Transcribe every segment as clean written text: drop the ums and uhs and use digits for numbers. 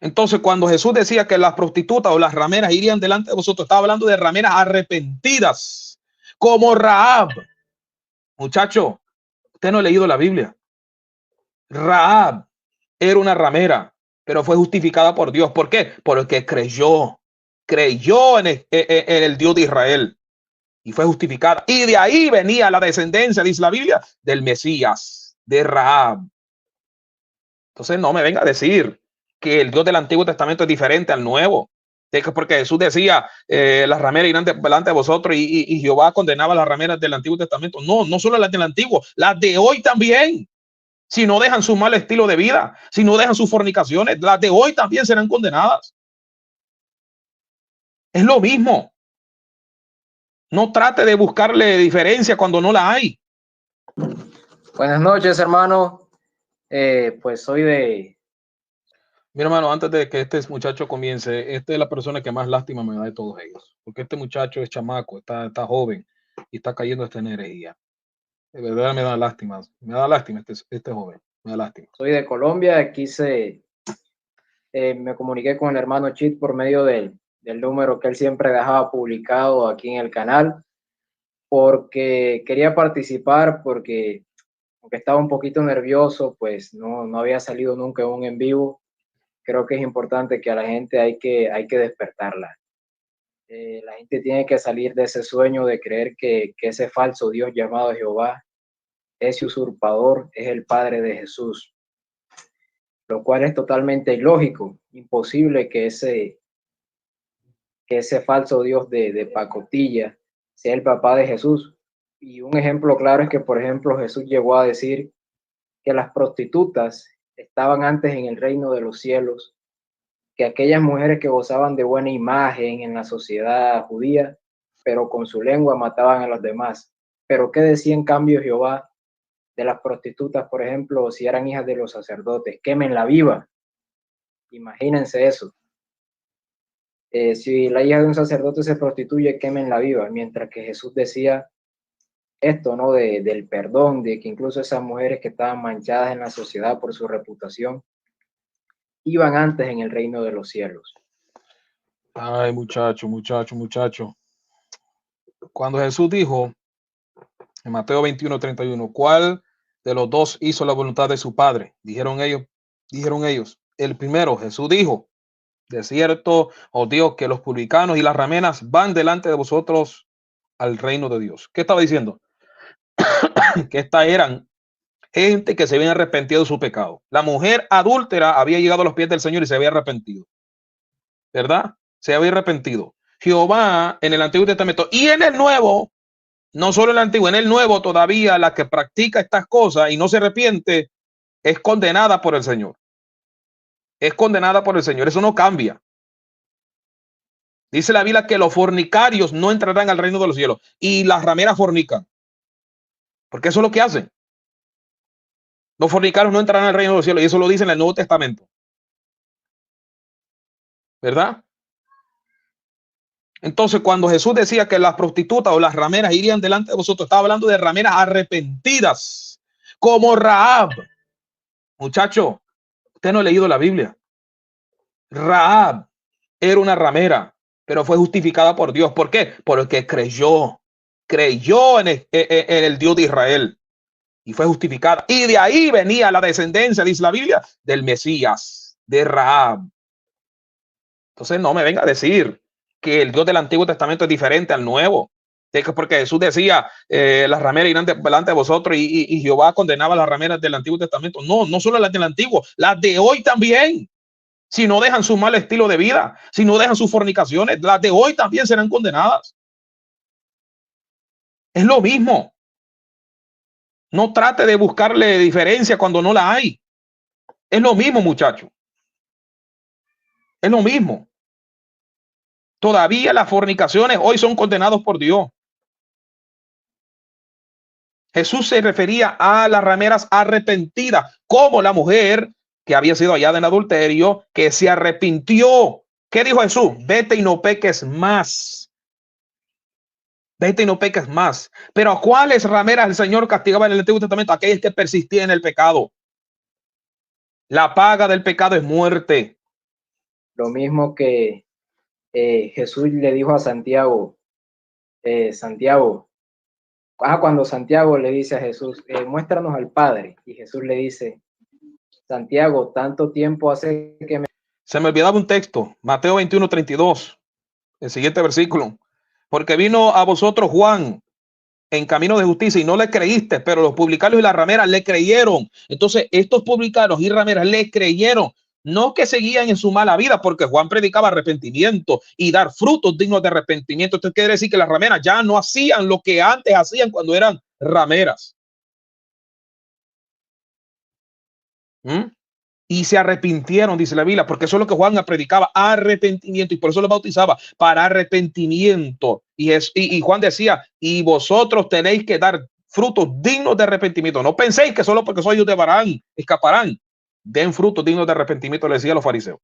Entonces, cuando Jesús decía que las prostitutas o las rameras irían delante de vosotros, estaba hablando de rameras arrepentidas, como Rahab. Muchacho, usted no ha leído la Biblia. Rahab era una ramera, pero fue justificada por Dios. ¿Por qué? Porque creyó en el Dios de Israel y fue justificada. Y de ahí venía la descendencia, dice la Biblia, del Mesías, de Rahab. Entonces no me venga a decir que el Dios del Antiguo Testamento es diferente al Nuevo. Porque Jesús decía, las rameras irán delante de vosotros y Jehová condenaba las rameras del Antiguo Testamento. No, no solo las del Antiguo, las de hoy también. Si no dejan su mal estilo de vida, si no dejan sus fornicaciones, las de hoy también serán condenadas. Es lo mismo. No trate de buscarle diferencia cuando no la hay. Buenas noches, hermano. Pues soy de... Mi hermano, antes de que este muchacho comience, esta es la persona que más lástima me da de todos ellos. Porque este muchacho es chamaco, está joven y está cayendo esta herejía. De verdad me da lástima este joven, me da lástima. Soy de Colombia, me comuniqué con el hermano Chit por medio del número que él siempre dejaba publicado aquí en el canal, porque quería participar, porque aunque estaba un poquito nervioso, pues no había salido nunca un en vivo. Creo que es importante que a la gente hay que despertarla. La gente tiene que salir de ese sueño de creer que ese falso Dios llamado Jehová, ese usurpador, es el padre de Jesús, lo cual es totalmente ilógico, imposible que ese falso Dios de pacotilla sea el papá de Jesús. Y un ejemplo claro es que, por ejemplo, Jesús llegó a decir que las prostitutas estaban antes en el reino de los cielos, que aquellas mujeres que gozaban de buena imagen en la sociedad judía, pero con su lengua mataban a los demás. Pero ¿qué decía en cambio Jehová de las prostitutas, por ejemplo, si eran hijas de los sacerdotes? Quémenla viva. Imagínense eso. Si la hija de un sacerdote se prostituye, quémenla viva. Mientras que Jesús decía esto, ¿no? Del perdón, de que incluso esas mujeres que estaban manchadas en la sociedad por su reputación, iban antes en el reino de los cielos. Ay, muchacho. Cuando Jesús dijo en Mateo 21:31, ¿cuál de los dos hizo la voluntad de su padre? Dijeron ellos, el primero. Jesús dijo, de cierto os digo que los publicanos y las rameras van delante de vosotros al reino de Dios. ¿Qué estaba diciendo? Que estas eran gente que se habían arrepentido de su pecado. La mujer adúltera había llegado a los pies del Señor y se había arrepentido, ¿verdad? Se había arrepentido. Jehová en el Antiguo Testamento y en el Nuevo, no solo en el Antiguo, en el Nuevo todavía la que practica estas cosas y no se arrepiente es condenada por el Señor. Es condenada por el Señor. Eso no cambia. Dice la Biblia que los fornicarios no entrarán al reino de los cielos y las rameras fornican. Porque eso es lo que hacen. Los fornicarios no entrarán al reino de los cielos y eso lo dice en el Nuevo Testamento. ¿Verdad? Entonces, cuando Jesús decía que las prostitutas o las rameras irían delante de vosotros, estaba hablando de rameras arrepentidas, como Rahab. Muchacho, usted no ha leído la Biblia. Rahab era una ramera, pero fue justificada por Dios. ¿Por qué? Porque creyó en el Dios de Israel y fue justificada. Y de ahí venía la descendencia, dice la Biblia, del Mesías, de Rahab. Entonces no me venga a decir que el Dios del Antiguo Testamento es diferente al Nuevo. Porque Jesús decía, las rameras irán delante de vosotros y Jehová condenaba las rameras del Antiguo Testamento. No, no solo las del Antiguo, las de hoy también. Si no dejan su mal estilo de vida, si no dejan sus fornicaciones, las de hoy también serán condenadas. Es lo mismo. No trate de buscarle diferencia cuando no la hay. Es lo mismo, muchacho. Es lo mismo. Todavía las fornicaciones hoy son condenados por Dios. Jesús se refería a las rameras arrepentidas, como la mujer que había sido hallada en adulterio, que se arrepintió. ¿Qué dijo Jesús? Vete y no peques más. Vete y no peques más. Pero ¿a cuáles rameras el Señor castigaba en el Antiguo Testamento? Aquellas que persistían en el pecado. La paga del pecado es muerte. Lo mismo que Jesús le dijo a Santiago, Santiago, cuando Santiago le dice a Jesús, muéstranos al Padre, y Jesús le dice, Santiago, tanto tiempo hace que me... Se me olvidaba un texto, Mateo 21:32, el siguiente versículo. Porque vino a vosotros Juan en camino de justicia y no le creíste, pero los publicanos y las rameras le creyeron. Entonces, estos publicanos y rameras le creyeron, no que seguían en su mala vida, porque Juan predicaba arrepentimiento y dar frutos dignos de arrepentimiento. Esto quiere decir que las rameras ya no hacían lo que antes hacían cuando eran rameras. Y se arrepintieron, dice la Biblia, porque eso es lo que Juan predicaba, arrepentimiento, y por eso lo bautizaba, para arrepentimiento. Y Juan decía, y vosotros tenéis que dar frutos dignos de arrepentimiento. No penséis que solo porque soy hijos de Abraham escaparán. Den frutos dignos de arrepentimiento, le decía a los fariseos.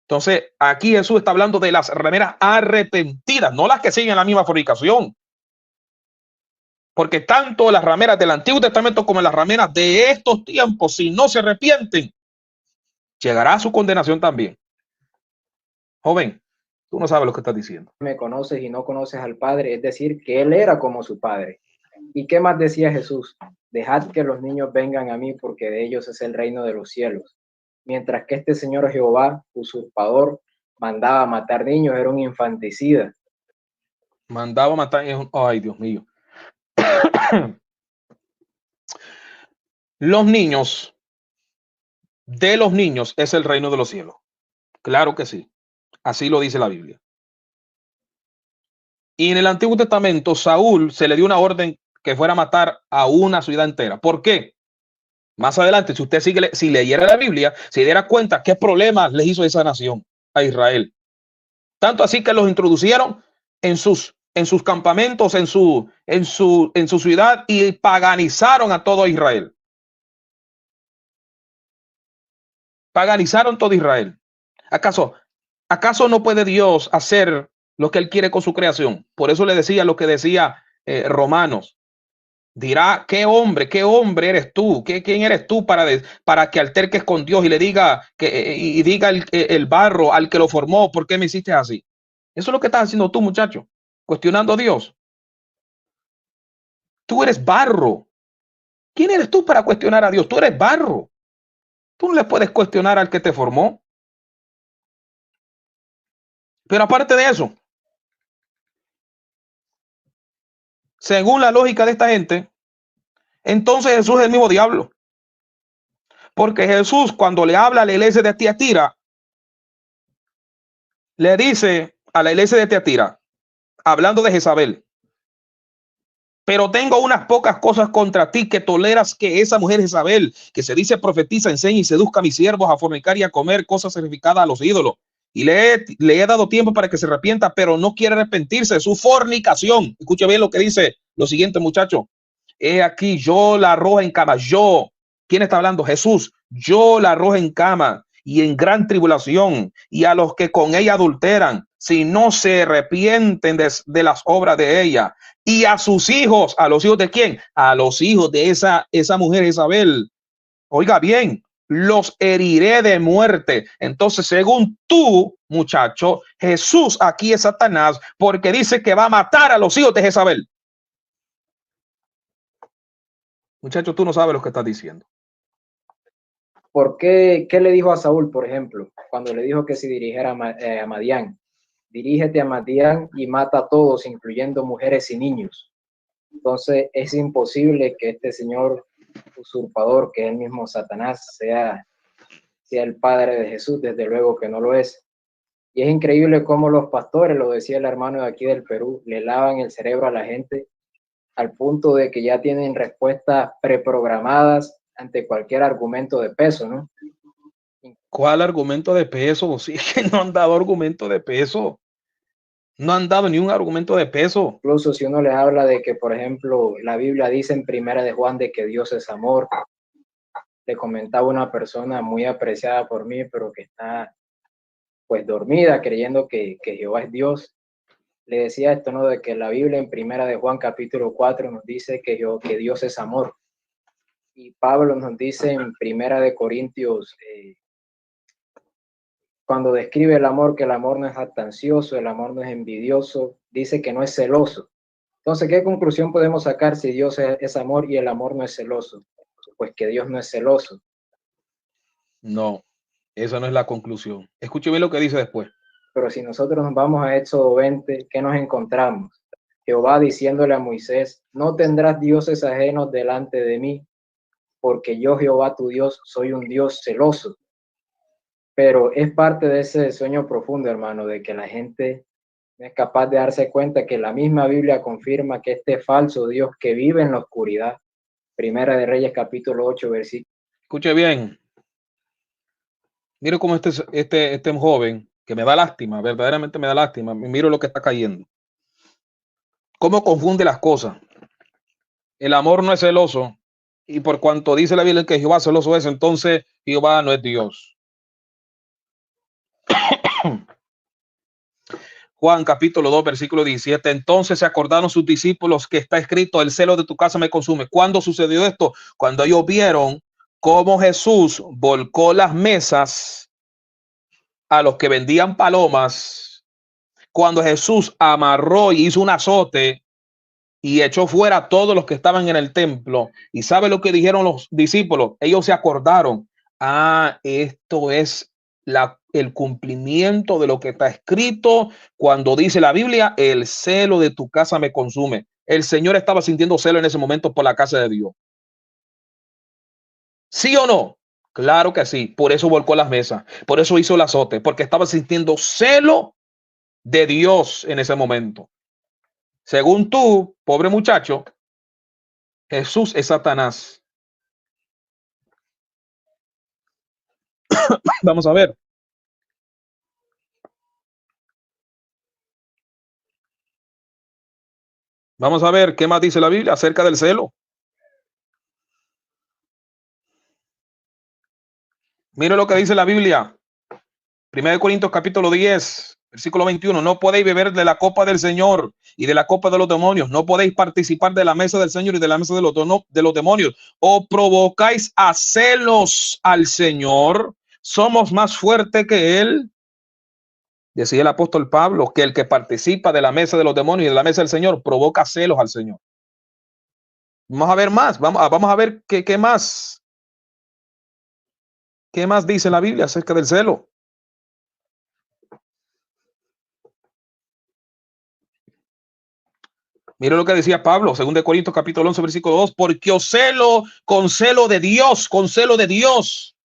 Entonces, aquí Jesús está hablando de las rameras arrepentidas, no las que siguen la misma fornicación. Porque tanto las rameras del Antiguo Testamento como las rameras de estos tiempos, si no se arrepienten, llegará a su condenación también. Joven, tú no sabes lo que estás diciendo. Me conoces y no conoces al Padre, es decir, que Él era como su Padre. ¿Y qué más decía Jesús? Dejad que los niños vengan a mí, porque de ellos es el reino de los cielos. Mientras que este señor Jehová, usurpador, mandaba matar niños, era un infanticida. Mandaba matar. Ay, Dios mío. Los niños, de los niños es el reino de los cielos. Claro que sí. Así lo dice la Biblia. Y en el Antiguo Testamento, Saúl se le dio una orden que fuera a matar a una ciudad entera. ¿Por qué? Más adelante, si usted sigue, si leyera la Biblia, se diera cuenta qué problemas les hizo esa nación a Israel. Tanto así que los introducieron en sus campamentos, en su ciudad, y paganizaron a todo Israel. Paganizaron todo Israel. ¿Acaso no puede Dios hacer lo que él quiere con su creación? Por eso le decía lo que decía Romanos. Dirá, qué hombre eres tú, quién eres tú para que alterques con Dios y le diga y diga el barro al que lo formó, ¿por qué me hiciste así? Eso es lo que estás haciendo tú, muchacho, cuestionando a Dios. Tú eres barro. ¿Quién eres tú para cuestionar a Dios? Tú eres barro. Tú no le puedes cuestionar al que te formó. Pero aparte de eso, según la lógica de esta gente, entonces Jesús es el mismo diablo. Porque Jesús, cuando le habla a la iglesia de Tiatira, le dice a la iglesia de Tiatira, hablando de Jezabel, pero tengo unas pocas cosas contra ti, que toleras que esa mujer Jezabel, que se dice profetiza, enseña y seduzca a mis siervos a fornicar y a comer cosas sacrificadas a los ídolos. Y le he dado tiempo para que se arrepienta, pero no quiere arrepentirse de su fornicación. Escucha bien lo que dice lo siguiente, muchacho. He aquí, yo la arrojo en cama. Yo, ¿quién está hablando? Jesús. Yo la arrojo en cama y en gran tribulación, y a los que con ella adulteran, si no se arrepienten de las obras de ella, y a sus hijos. ¿A los hijos de quién? A los hijos de esa mujer Isabel. Oiga bien, los heriré de muerte. Entonces, según tú, muchacho, Jesús aquí es Satanás, porque dice que va a matar a los hijos de Jezabel. Muchacho, tú no sabes lo que estás diciendo. ¿Por qué? ¿Qué le dijo a Saúl, por ejemplo, cuando le dijo que se dirigiera a Madián? Dirígete a Madián y mata a todos, incluyendo mujeres y niños. Entonces, es imposible que este señor usurpador, que es el mismo Satanás, sea el padre de Jesús. Desde luego que no lo es. Y es increíble cómo los pastores, lo decía el hermano de aquí del Perú, le lavan el cerebro a la gente al punto de que ya tienen respuestas preprogramadas ante cualquier argumento de peso, ¿no? ¿Cuál argumento de peso? Sí, que no han dado argumento de peso. No han dado ni un argumento de peso. Incluso si uno les habla de que, por ejemplo, la Biblia dice en Primera de Juan de que Dios es amor. Le comentaba una persona muy apreciada por mí, pero que está pues dormida, creyendo que Jehová es Dios. Le decía esto, ¿no? De que la Biblia en Primera de Juan capítulo 4 nos dice que Dios es amor. Y Pablo nos dice en Primera de Corintios cuando describe el amor, que el amor no es jactancioso, el amor no es envidioso, dice que no es celoso. Entonces, ¿qué conclusión podemos sacar si Dios es amor y el amor no es celoso? Pues que Dios no es celoso. No, esa no es la conclusión. Escuche bien lo que dice después. Pero si nosotros nos vamos a Éxodo 20, ¿qué nos encontramos? Jehová diciéndole a Moisés, no tendrás dioses ajenos delante de mí, porque yo, Jehová tu Dios, soy un Dios celoso. Pero es parte de ese sueño profundo, hermano, de que la gente no es capaz de darse cuenta que la misma Biblia confirma que este falso Dios que vive en la oscuridad, Primera de Reyes capítulo 8, versículo. Escuche bien. Mire cómo este joven, que me da lástima, verdaderamente me da lástima. Miro lo que está cayendo. Cómo confunde las cosas. El amor no es celoso. Y por cuanto dice la Biblia que Jehová celoso es, entonces Jehová no es Dios. Juan capítulo 2, versículo 17. Entonces se acordaron sus discípulos que está escrito, el celo de tu casa me consume. ¿Cuándo sucedió esto? Cuando ellos vieron cómo Jesús volcó las mesas a los que vendían palomas, cuando Jesús amarró y hizo un azote y echó fuera a todos los que estaban en el templo. ¿Y sabe lo que dijeron los discípulos? Ellos se acordaron. Esto es el cumplimiento de lo que está escrito cuando dice la Biblia, el celo de tu casa me consume. El Señor estaba sintiendo celo en ese momento por la casa de Dios. ¿Sí o no? Claro que sí. Por eso volcó las mesas. Por eso hizo el azote. Porque estaba sintiendo celo de Dios en ese momento. Según tú, pobre muchacho, Jesús es Satanás. Vamos a ver. Vamos a ver qué más dice la Biblia acerca del celo. Mire lo que dice la Biblia. 1 Corintios capítulo 10, versículo 21. No podéis beber de la copa del Señor y de la copa de los demonios. No podéis participar de la mesa del Señor y de la mesa de los demonios. O provocáis a celos al Señor. Somos más fuertes que Él. Decía el apóstol Pablo que el que participa de la mesa de los demonios y de la mesa del Señor provoca celos al Señor. Vamos a ver más. Vamos a ver qué más. ¿Qué más dice la Biblia acerca del celo? Mire lo que decía Pablo, 2 Corintios capítulo 11, versículo 2, porque os celo con celo de Dios, con celo de Dios.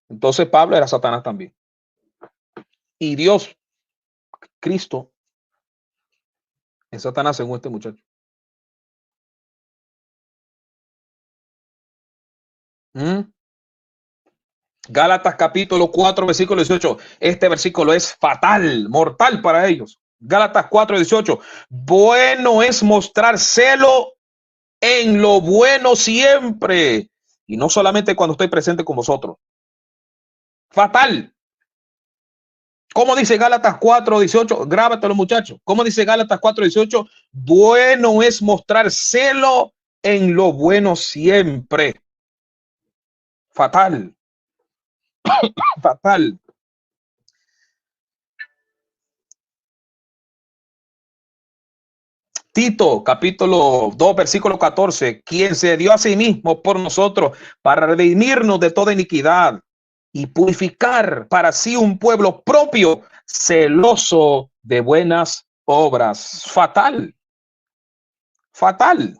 Entonces Pablo era Satanás también. Y Dios, Cristo, es Satanás según este muchacho. Gálatas capítulo 4, versículo 18. Este versículo es fatal, mortal para ellos. Gálatas 4, 18. Bueno es mostrar celo en lo bueno siempre. Y no solamente cuando estoy presente con vosotros. Fatal. ¿Cómo dice Gálatas 4, 18? Grábatelo, muchachos. ¿Cómo dice Gálatas 4, 18? Bueno es mostrar celo en lo bueno siempre. Fatal. Fatal. Tito, capítulo 2, versículo 14. Quien se dio a sí mismo por nosotros para redimirnos de toda iniquidad y purificar para sí un pueblo propio, celoso de buenas obras. Fatal. Fatal.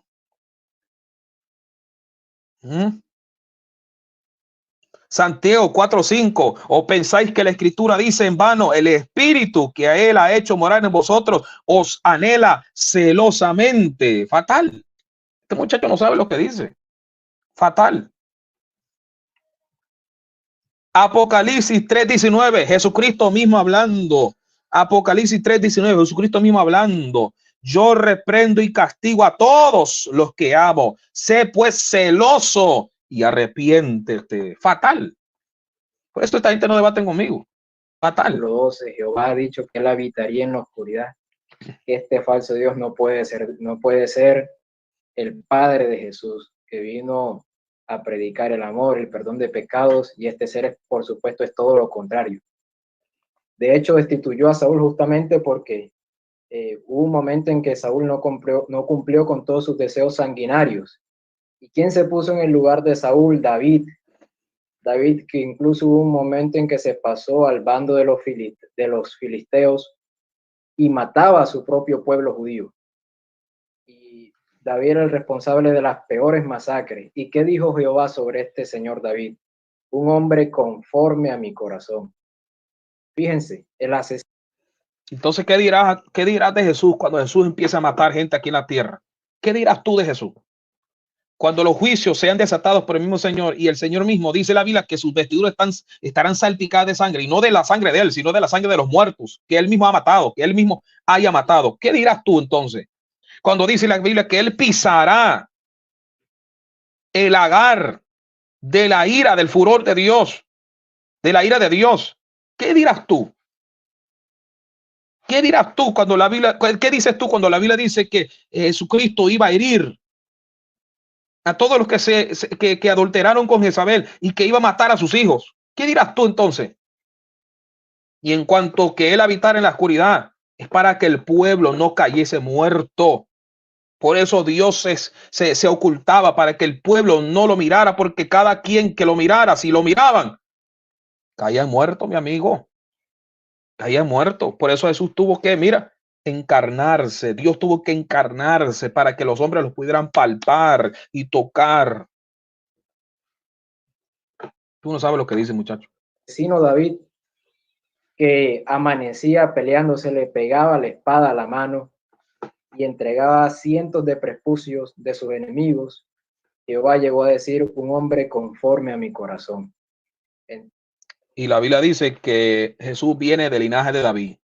Santiago 4:5. ¿O pensáis que la escritura dice en vano, el espíritu que a él ha hecho morar en vosotros os anhela celosamente? Fatal. Este muchacho no sabe lo que dice. Fatal. Apocalipsis 3:19. Jesucristo mismo hablando. Apocalipsis 3:19. Jesucristo mismo hablando. Yo reprendo y castigo a todos los que amo. Sé pues celoso y arrepiéntete. Fatal. Por eso esta gente no debaten conmigo. Fatal. 12, Jehová ha dicho que él habitaría en la oscuridad. Este falso Dios no puede ser el Padre de Jesús, que vino a predicar el amor, el perdón de pecados, y este ser, por supuesto, es todo lo contrario. De hecho, destituyó a Saúl justamente porque hubo un momento en que Saúl no cumplió con todos sus deseos sanguinarios. ¿Y quién se puso en el lugar de Saúl? David. David, que incluso hubo un momento en que se pasó al bando de los filisteos y mataba a su propio pueblo judío. Y David era el responsable de las peores masacres. ¿Y qué dijo Jehová sobre este señor David? Un hombre conforme a mi corazón. Fíjense, el asesino. Entonces, ¿qué dirás de Jesús cuando Jesús empieza a matar gente aquí en la tierra? ¿Qué dirás tú de Jesús? Cuando los juicios sean desatados por el mismo Señor, y el Señor mismo dice la Biblia que sus vestiduras estarán salpicadas de sangre, y no de la sangre de él, sino de la sangre de los muertos, que él mismo ha matado, que él mismo haya matado. ¿Qué dirás tú entonces? Cuando dice la Biblia que él pisará el lagar de la ira, del furor de Dios, de la ira de Dios. ¿Qué dirás tú? ¿Qué dirás tú cuando la Biblia, qué dices tú cuando la Biblia dice que Jesucristo iba a herir a todos los que adulteraron con Jezabel y que iba a matar a sus hijos? ¿Qué dirás tú entonces? Y en cuanto que él habitara en la oscuridad, es para que el pueblo no cayese muerto. Por eso Dios se ocultaba, para que el pueblo no lo mirara, porque cada quien que lo mirara, si lo miraban, caía muerto, mi amigo. Caía muerto. Por eso Jesús tuvo que, mira, encarnarse. Dios tuvo que encarnarse para que los hombres los pudieran palpar y tocar. Tú no sabes lo que dice, muchacho. Asesino David, que amanecía peleándose, le pegaba la espada a la mano y entregaba cientos de prepucios de sus enemigos. Jehová llegó a decir, un hombre conforme a mi corazón. Y la Biblia dice que Jesús viene del linaje de David.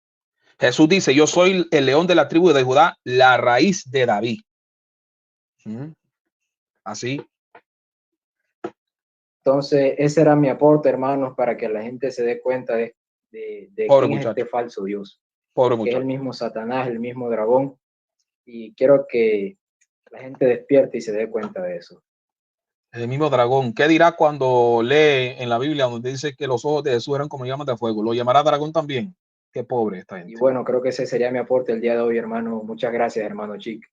Jesús dice, yo soy el león de la tribu de Judá, la raíz de David. Así. Entonces, ese era mi aporte, hermanos, para que la gente se dé cuenta de quién es este falso Dios. Pobre que es el mismo Satanás, el mismo dragón. Y quiero que la gente despierte y se dé cuenta de eso. El mismo dragón. ¿Qué dirá cuando lee en la Biblia donde dice que los ojos de Jesús eran como llamas de fuego? ¿Lo llamará dragón también? Qué pobre esta gente. Y bueno, creo que ese sería mi aporte el día de hoy, hermano. Muchas gracias, hermano Chic.